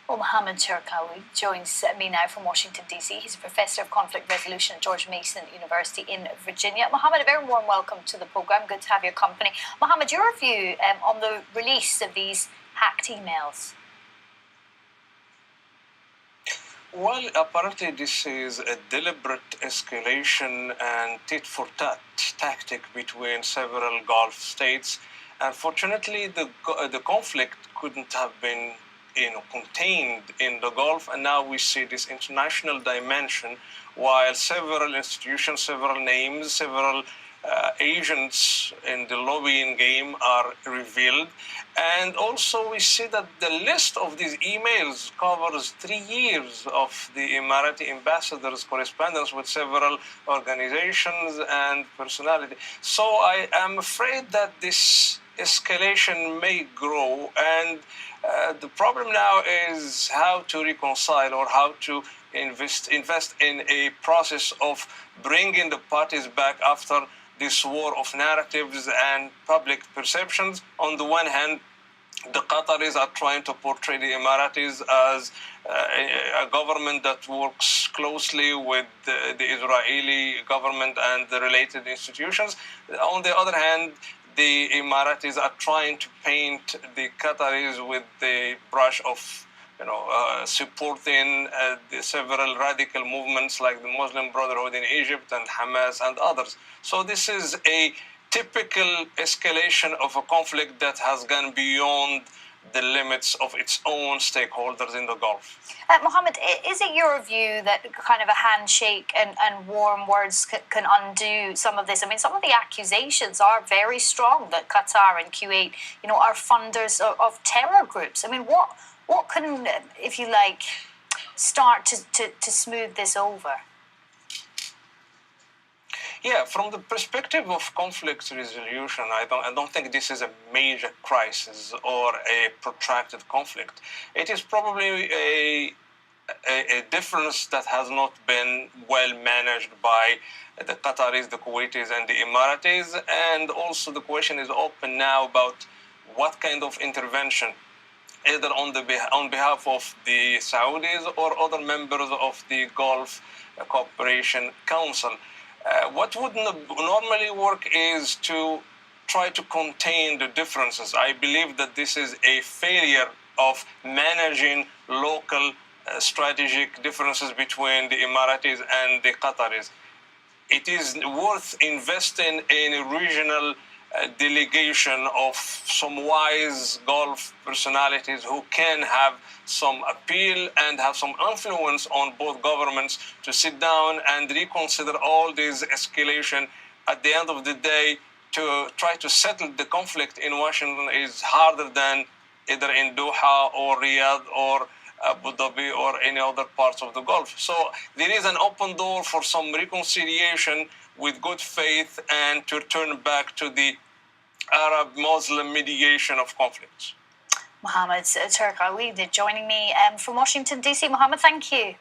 Well, Mohammed Cherkaoui joins me now from Washington, D.C. He's a professor of conflict resolution at George Mason University in Virginia. Mohammed, a very warm welcome to the programme. Good to have your company. Mohammed, your view on the release of these hacked emails? Well, apparently this is a deliberate escalation and tit-for-tat tactic between several Gulf states. Unfortunately, the conflict couldn't have been contained in the Gulf, and now we see this international dimension while several institutions, several names, several agents in the lobbying game are revealed. And also we see that the list of these emails covers 3 years of the Emirati ambassador's correspondence with several organizations and personalities. So I am afraid that this escalation may grow, and the problem now is how to reconcile or how to invest in a process of bringing the parties back after this war of narratives and public perceptions. On the one hand, the Qataris are trying to portray the Emiratis as a government that works closely with the Israeli government and the related institutions. On the other hand, the Emiratis are trying to paint the Qataris with the brush of supporting the several radical movements like the Muslim Brotherhood in Egypt and Hamas and others. So this is a typical escalation of a conflict that has gone beyond the limits of its own stakeholders in the Gulf. Mohammed, is it your view that kind of a handshake and warm words can undo some of this? I mean, some of the accusations are very strong that Qatar and Kuwait, are funders of terror groups. I mean, what can, if you like, start to smooth this over? Yeah, from the perspective of conflict resolution, I don't think this is a major crisis or a protracted conflict. It is probably a difference that has not been well managed by the Qataris, the Kuwaitis, and the Emiratis. And also the question is open now about what kind of intervention, either on behalf of the Saudis or other members of the Gulf Cooperation Council. What would normally work is to try to contain the differences. I believe that this is a failure of managing local strategic differences between the Emiratis and the Qataris. It is worth investing in a regional delegation of some wise Gulf personalities who can have some appeal and have some influence on both governments to sit down and reconsider all this escalation. At the end of the day, to try to settle the conflict in Washington is harder than either in Doha or Riyadh or Abu Dhabi or any other parts of the Gulf. So there is an open door for some reconciliation with good faith and to return back to the Arab-Muslim mediation of conflicts. Mohammed Cherkaoui joining me from Washington, D.C. Mohammed, thank you.